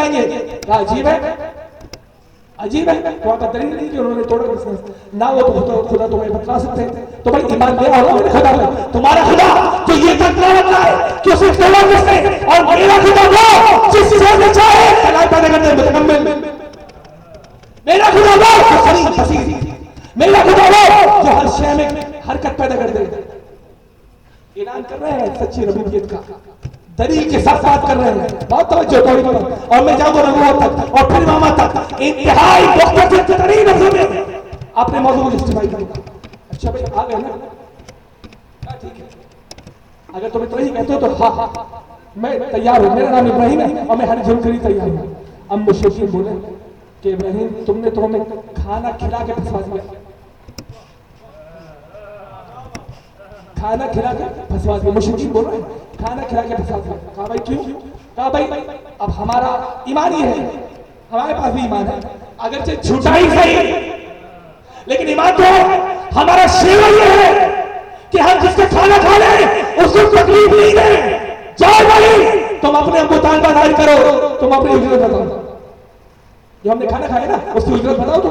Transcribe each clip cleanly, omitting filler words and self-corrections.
जाएंगे। क्या अजीब है, अजीब है। तो आपका दलील नहीं कि उन्होंने तोड़ा बिजनेस ना, वो तो खुदा तुम्हें बतला सकते हैं। तो भाई ईमान ले आओ मेरे खुदा में। तुम्हारा खुदा जो ये तक रखता है कि उसे तोड़ा किसने, और मेरा खुदा वो जिससे चाहे कलाई पैदा करने में मुतकम्मिल। मेरा खुदा वो जो खलील फसील, मेरा खुदा वो जो हर शय में हरकत पैदा कर दे। ऐलान कर रहे हैं सच्ची रबूबियत का, दलील के साथ बात कर रहे हैं। बहुत तवज्जो तौहीद पर, और मैं जाऊंगा नबूवत तक और फिर इमामत तक, इंतहाई मुख्तसर लफ्ज़ों में अपने मौजूद को इस्तेमाल करूंगा। अच्छा भाई आ गए ना, ठीक है। अगर तुम इतना ही कहते हो तो हाँ मैं तैयार हूं। मेरा नाम इब्राहिम है और मैं हर जुर्म के लिए तैयार हूं। अब मुशरिकीन बोले कि इब्राहिम तुमने तो हमें खाना खिला के फंसा दिया, खाना खिला के फंसा दिया। मुशरिकीन बोल रहे हैं खाना खिला के फंसा दिया। कहा भाई क्यों? कहा भाई अब हमारा ईमान ही है, हमारे पास भी ईमान है, अगरचे झूठा ही सही, लेकिन ईमान तो है। हमारा शेवा ये है कि हम जिसका खाना खा लें उसको तकलीफ नहीं दें। जाओ भाई तुम अपने मुतालबा जाहिर करो, तुम अपनी उजरत बताओ। जो हमने खाना खाया ना उसकी उजरत बताओ। तो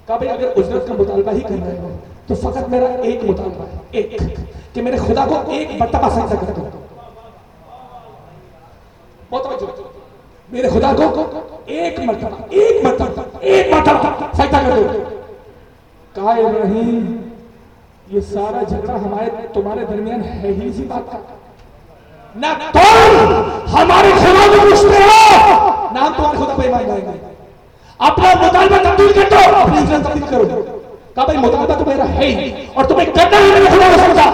कहा भाई अगर उजरत का मुतालबा ही कर रहे हो तो फकत मेरा एक मुतालबा है, एक, कि मेरे खुदा को एक मर्तबा सजदा कर दो। मेरे खुदा को एक मर्तबा सजदा कर दो। कहा इब्राहिम ये सारा झगड़ा तुम्हारे दरमियान है ही इसी बात का ना। तुम हमारे खुदा को पूछते हो ना हम तुम्हारे खुदा को ईमान लाएंगे। अपना मुतालबा तब्दील कर दो, अपनी इज्जत तब्दील करो। कहा भाई मुतालबा तो मेरा है ही और तुम्हें करना ही मेरे खुदा को समझा।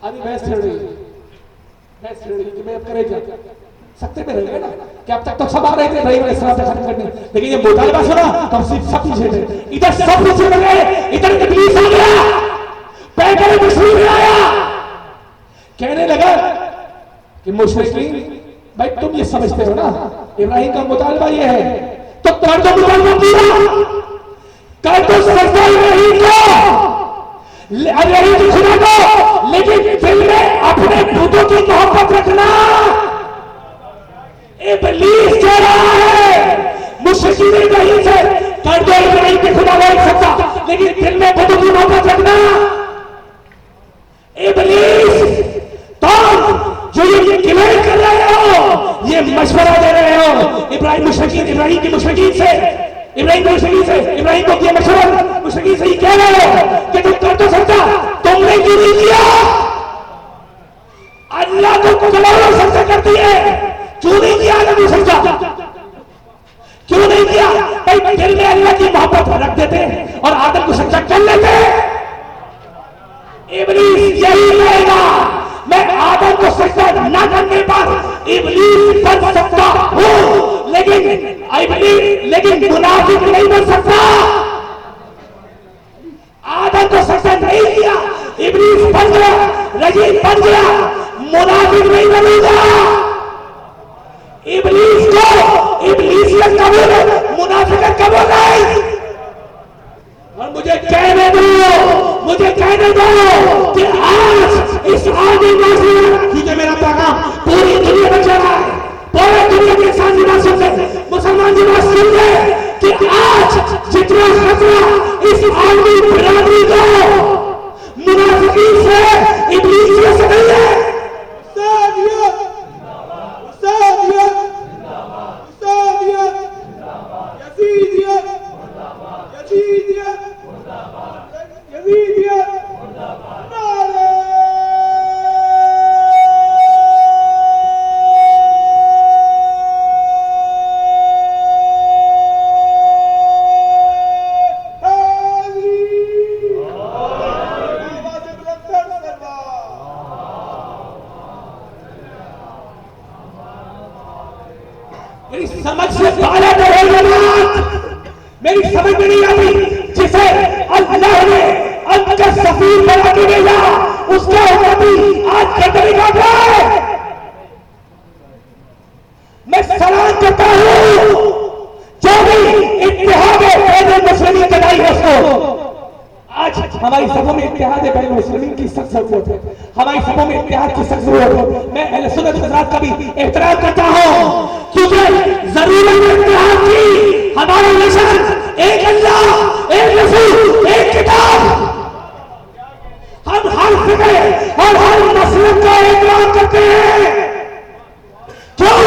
अभी बहस छिड़ रही कि मैं अब करे क्या, सकते में रहेगा ना कि अब तक तो सब आ रहे थे इब्राहिम अलैहिस्सलाम पे खत्म करने, लेकिन ये मुतालबा सुना तो सब पीछे थे। इधर सब पीछे लग गए, इधर इब्लीस आ गया, पैगंबर मुशरिक आया, कहने लगा कि मुशरिकीन भाई तुम ये समझते हो ना इब्राहिम का मुतालबा ये है तो कर दो मुतालबा पूरा, कर दो सजदा इब्राहिम को खुदा को, लेकिन दिल में अपने बुतों की मोहब्बत रखना। इब्लीस कह रहा है मुशरिकीन इब्राहिम से कर दो इब्राहिम के खुदा को एक सजदा, लेकिन दिल में बुतों की मोहब्बत रखना। इब्लीस तुम जो ये क्लेम कर रहे हो, ये मशवरा दे रहे हो इब्राहिम की मुशरिकीन से, इब्राहिम को किया मशवरा मुशरिकीन से, ये कह रहे हो कि तुम कर तो सकता, तुमने क्यों नहीं किया? अल्लाह को कलाम सजदा करती है, क्यों नहीं किया? अल्लाह सजदा क्यों नहीं किया? भाई दिल में अल्लाह की मोहब्बत रख देते और आदम को सजदा कर लेते। इब्लीस यही कहेगा मैं आदम को सजदा न करने पर इब्लीस बन सकता हूं, लेकिन मुनाफिक नहीं बन सकता। आदम को सजदा नहीं किया, इब्लीस बन गया, रजीब बन गया, मुनाफिक नहीं बनेगा। इब्लीसियत कबूल, मुनाफिकत कबूल नहीं। और मुझे कहने दो कि आज इस आगे क्योंकि मेरा पैगाम पूरी दुनिया में चल रहा है, पूरी दुनिया के इंसान सुनते, मुसलमान जी बात सुन रहे कि आज जितना खतरा इस आदमी बिरादरी को मुनाफिकीन से, इब्लीसियत से नहीं है। मेरी समझ से बाहर मेरी समझ में नहीं आती। जिसे अल्लाह ने अंदर सफीर बना के भेजा उसका उम्मती आज कतरी का है। मैं सलाम करता हूं जो भी इत्तेहाद मुस्लिमीन कदाई है उसको। आज हमारी सबों में इत्तेहाद बैन मुस्लिमीन की सख्त जरूरत है, हमारी सबों में इत्तेहाद की सख्त जरूरत है। मैं अहले सुन्नत हज़रात का भी एहतराम करता हूँ, क्योंकि जरूरत है इत्तेहाद की। हमारा मिशन एक अल्लाह, एक रसूल, एक किताब। हम हर फिक्र और हर मसलक का एहतराम करते हैं। क्यों?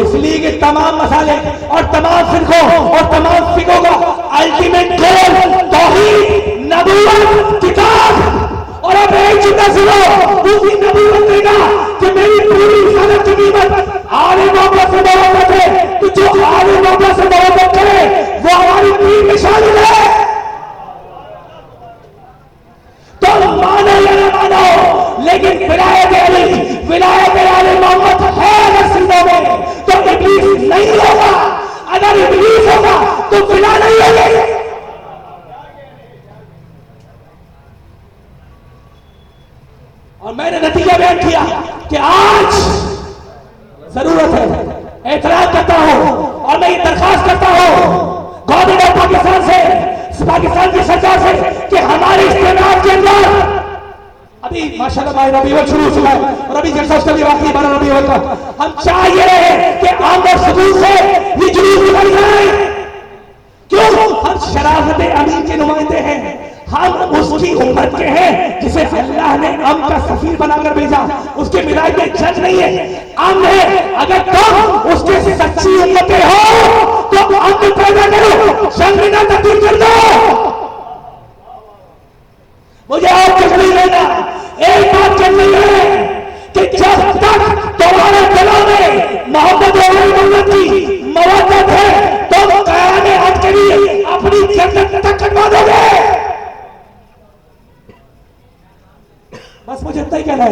इसलिए कि तमाम मसाले और तमाम फिरकों और तमाम फिकों का अल्टीमेट गोल तौहीद, नबूवत, किताब। और अब एक चीज सुनो, दूसरी नबूवत ने कहा कि मेरी पूरी सनत की कीमत आले मोहम्मद से मोहब्बत है, तो जो आले मोहम्मद से मोहब्बत करे वो हमारी दीन में शामिल है। तो मानो या न मानो, लेकिन विलायत अली, विलायत आले मोहम्मद है अगर सिंधों में, तो इब्लीस नहीं होगा। अगर इब्लीस होगा तो विला नहीं होगी। और मैंने नतीजा बयान किया कि आज जरूरत है, एतराज करता हूं और मैं ये दरखास्त करता हूं गवर्नमेंट ऑफ पाकिस्तान से, पाकिस्तान की सरकार से कि हमारे इस्तेमाल के अंदर अभी माशाल्लाह भाई रबीउल शुरू हुआ है और अभी जैसा उसका भी वाकई 12 रबीउल का हम चाहिए कि आमद सबूत से ये जुलूस निकल जाए। क्यों? हम शराफत अमीन के नुमाइंदे हैं, हम उसकी उम्मत के हैं जिसे अल्लाह ने अम का सफीर बनाकर भेजा। उसके मिलाद में जज नहीं है, अम है। अगर तुम उसके सच्ची उम्मतें हो तो अम पैदा करो, जंग ना तब्दील कर दो। मुझे और कुछ नहीं लेना, एक बात करनी है कि जब तक तुम्हारे दिलों में मोहब्बत की मवद्दत है तो क़याम हद के लिए अपनी जन्नत तक कटवा दोगे। बस मुझे इतना ही कहना है।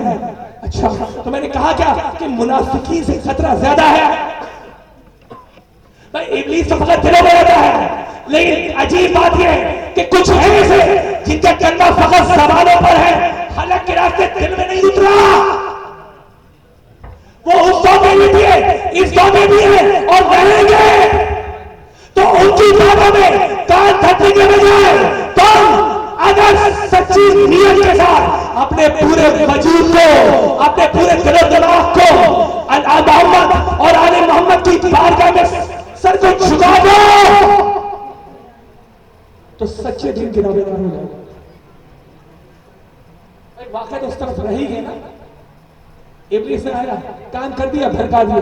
अच्छा, तो मैंने कहा क्या कि मुनाफिकीन से खतरा ज्यादा है। भाई इब्लीस तो फकत दिलों में रहता है, लेकिन अजीब बात यह है कि कुछ है ऐसे जिनका कलमा फकत ज़बानों पर है, हालांकि रास्ते दिल में नहीं उतरा। वो उस दौर में भी है, इस दौर में भी है और रहेंगे। तो उनकी बातों में कान धरने के बजाय तुम अगर सच्ची नीयत के साथ अपने पूरे वजूद को, अपने पूरे दिल और दिमाग को मोहम्मद और आले मोहम्मद की बारगाह में सर को झुका दो तो सच्चे दिन के दावेदार हो जाएगा। वाकई तो उस तरफ रहेगी ना। इब्लीस ने आया, काम कर दिया, भड़का दिया।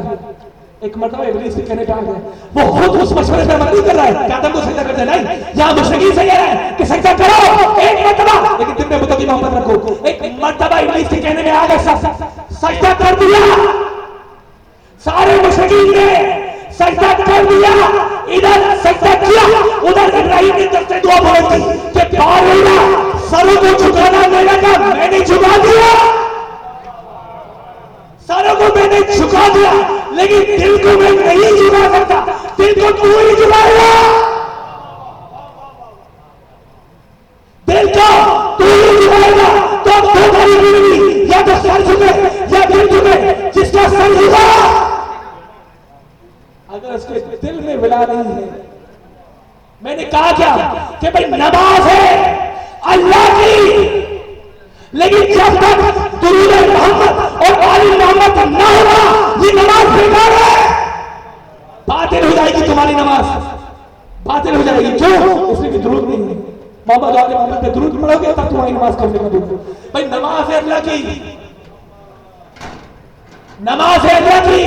एक मरतबा इब्लीस के कहने पे आ गया, वो खुद उस मशवरे पर अमल नहीं कर रहा है कि आदम को सजदा कर देना है। यहां मुश्किल से कह रहा है कि सजदा करो एक मरतबा, लेकिन दिल में मुतकी मोहब्बत रखो। एक मरतबा इब्लीस के कहने में आ गया, सजदा कर दिया। सारे मुश्किल ने सजदा कर दिया, इधर सजदा किया, उधर इब्राहिम की तरफ से दुआ बोली कि बारैया सरों को झुकाना मेरा काम, मैंने झुका दिया। सरों को मैंने झुका दिया, लेकिन दिल को मैं नहीं झुका सकता। दिल को तू ही झुकाएगा, दिल को तू ही झुकाएगा। तो दो बारी जिंदगी, या तो सर झुके या दिल झुके। जिसका सर झुका, अगर उसके दिल में विला नहीं है, मैंने कहा क्या कि भाई नमाज है अल्लाह की, लेकिन जब तक दुरूद मोहम्मद और आले मोहम्मद ना होगा ये नमाज बेकार है। बातिल हो जाएगी तुम्हारी नमाज, बातिल हो जाएगी। क्यों? इसलिए कि दुरूद नहीं है। मोहम्मद और आले मोहम्मद पे दुरूद पढ़ोगे तब तुम्हारी नमाज कबूल होगी। भाई नमाज है अल्लाह की, नमाज है अल्लाह की,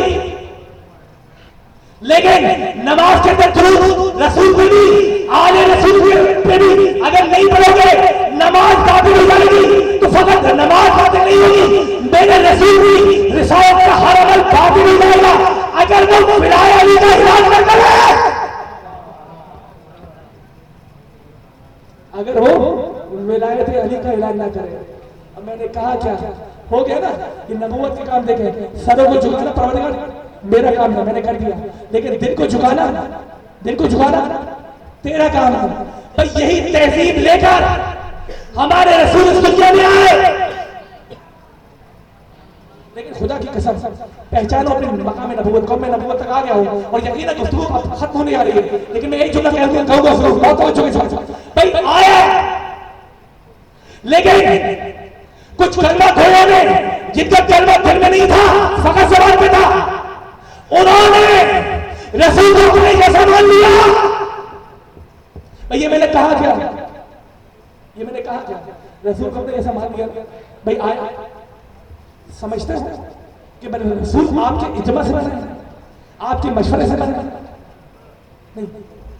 लेकिन नमाज के अंदर दुरूद रसूल पे भी, आले रसूल पे भी अगर नहीं पढ़ोगे नमाज बातिल हो जाएगी। तो फकत नमाज बातिल नहीं होगी, मेरे रसूल भी रिसालत का हर अमल बातिल हो जाएगा अगर वो विलायत अली का इलाज न करे। अगर वो विलायत अली का इलाज ना करे। अब मैंने कहा क्या हो गया ना, ये नबूवत के काम देखे, सरों को झुकाना परवरदिगार मेरा काम है, मैंने कर दिया, लेकिन दिल को झुकाना, दिल को झुकाना तेरा काम है। भाई यही तहजीब लेकर हमारे रसूल इस दुनिया में आए। लेकिन खुदा की कसम पहचानो अपने मकाम नबूवत, कौम में नबूवत तक आ गया हो और यकीनन गुफ्तगू खत्म होने आ रही है, लेकिन मैं एक जुमला कहूंगा भाई आया लेकिन कुछ कलमा खोया ने, जिनका कलमा दिल में नहीं था, फकत जबान पे था, उन्होंने रसूल को अपने जैसा मान लिया। भाई ये मैंने कहा क्या, ये मैंने कहा क्या, रसूल को अपने जैसा मान लिया। भाई आए समझते हो कि भाई रसूल आपके इज्मा से बना, आपके मशवरे से बना नहीं,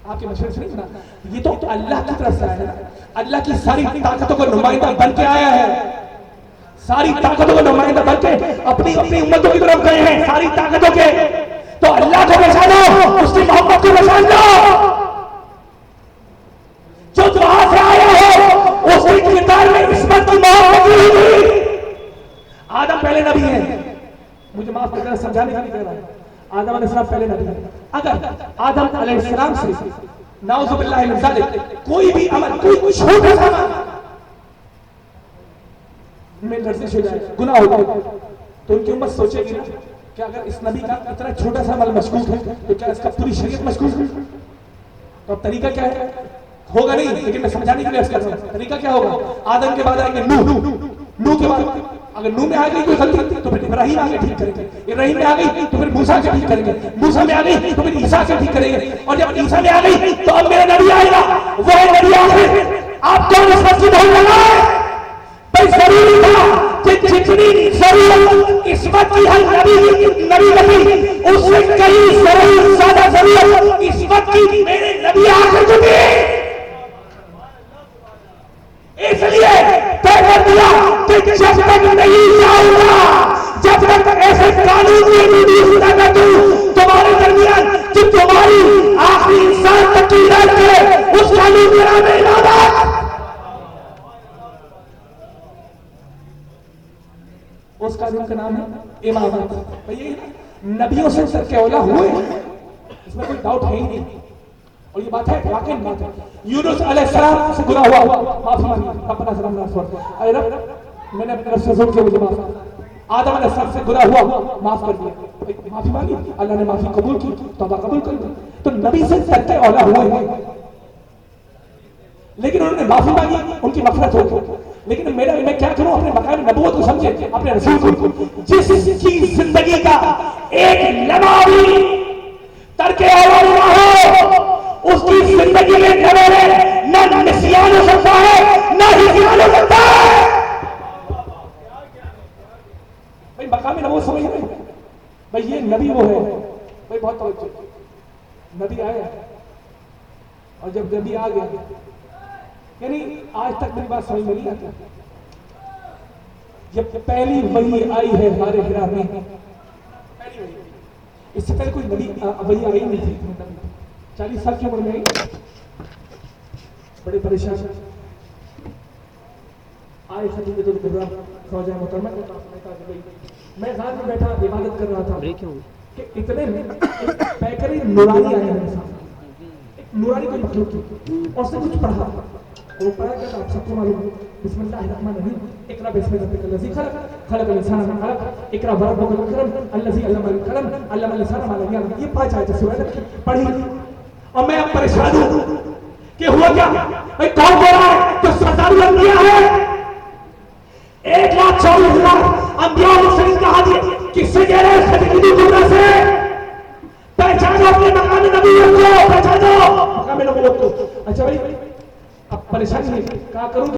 आपके मशवरे से नहीं बना, ये तो अल्लाह की तरफ से आया है। अल्लाह की सारी ताकतों का नुमाइंदा बन के आया है, सारी ताकतों का नुमाइंदा बन के अपनी अपनी उम्मतों की तरफ गए हैं, सारी ताकतों के। तो अल्लाह को पहचानो, उसकी मोहब्बत को पहचान लो। जो वहां से आया हो उसके किरदार में इस्मत की मोहब्बत नहीं थी। आदम पहले नबी है, मुझे माफ कर देना, समझाने के लिए कह रहा हूं। आदम अलैहिस्सलाम पहले नबी है। अगर आदम अलैहिस्सलाम से नाउज़ुबिल्लाह मिन ज़ालिक कोई भी अमल, कोई छोटा सा में लर्जिश हो जाए, गुनाह हो जाए, तो उनकी उम्मत सोचेगी ना कि अगर इस नबी का इतना छोटा सा अमल मशकूक है तो क्या इसका पूरी शरीयत मशकूक है? तो अब तरीका क्या है? होगा नहीं, लेकिन मैं समझाने के लिए इसका तरीका क्या होगा। आदम के बाद आएंगे नूह के बाद अगर नूह में आ गई कोई गलती तो फिर इब्राहिम आगे ठीक करेंगे, इब्राहिम में आ गई तो फिर मूसा के ठीक करेंगे, मूसा में आ गई तो फिर ईसा के ठीक करेंगे, और जब ईसा में आ गई तो अब मेरा नबी आएगा, वो नबी आखिर। आप कौन इस बात की बहुत लगाए? भाई जरूरी था कि जितनी जरूरत इस्मत की है नबी उससे कहीं जरूर ज्यादा जरूरत इस्मत की मेरे नबी आखिर को थी। इसलिए तय कर दिया कि जब तक नहीं जाऊंगा, जब तक ऐसे कानून नहीं दूं तुम्हारे दरमियान कि तुम्हारी आखिरी इंसान तक की इलाज करे, उस कानून का नाम है इबादत, उस कानून का नाम है इमामत। भैया नबियों से सच्चे औला हुए, इसमें कोई डाउट है ही नहीं, और ये बात है, वाकई बात है। यूनुस अलैहिस्सलाम से गुनाह हुआ, माफी मांगी, अपना सलाम अरे रब मैंने अपने नफ्स से मुझे माफ कर। आदम अलैहिस्सलाम से गुनाह हुआ, माफ कर दिया, माफी मांगी, अल्लाह ने माफी कबूल की, तौबा कबूल कर दी। तो नबी से सच्चे औला हुए हैं, लेकिन उन्होंने माफी मांगी, उनकी मग़फ़िरत हो गई। लेकिन मैं क्या करूं, अपने मकाम नबूवत को समझे, अपने रसूल को, जिसकी जिंदगी का एक लम्हा भी तर्के औलाद ना हो, उसकी जिंदगी में न निस्यान हो सकता है, न ही ज्ञान हो सकता है। भाई मकाम नबूवत समझ रहे हैं? भाई ये नबी वो है, भाई बहुत तवज्जो। नबी आया और जब नबी आ गया, यानी आज तक मेरी बात समझ में नहीं आती। जब पहली वही आई है हमारे हिरा में, पहली वही, इससे पहले कोई नबी वही आई नहीं थी। 40 साल की उम्र में बड़े परेशान आए खलीफे तो ख़वाजा मोहतरमा, मैं ज़ार में बैठा इबादत कर रहा था कि इतने पैकरी नूरानी आए मेरे साथ, एक नूरानी कोई मखलूक थी, और उसने कुछ पढ़ा, वो पढ़ा क्या था आप सबको मालूम है, बिस्मिल्लाहिर्रहमानिर्रहीम, इक़रा बिस्मि रब्बिकल लज़ी खलक़, खलक़ल इंसान मिन अलक़, इक़रा व रब्बुकल अकरम, अल्लज़ी अल्लमल क़लम, अल्लमल इंसान मा लम यअलम। ये 5 आयतें सूरह पढ़ी, और मैं अब परेशान हूं कि हुआ क्या। भाई कौन बोल रहा है? तो सरदारी अंबिया है, 1,24,000 अंबिया मुरसलीन कहा दिए, किससे कह रहे हैं? खलीफे गुना से। पहचानो अपने मकाम नबूवत को, पहचानो मकाम नबूवत को। अच्छा भाई अब परेशानी है, क्या करूं?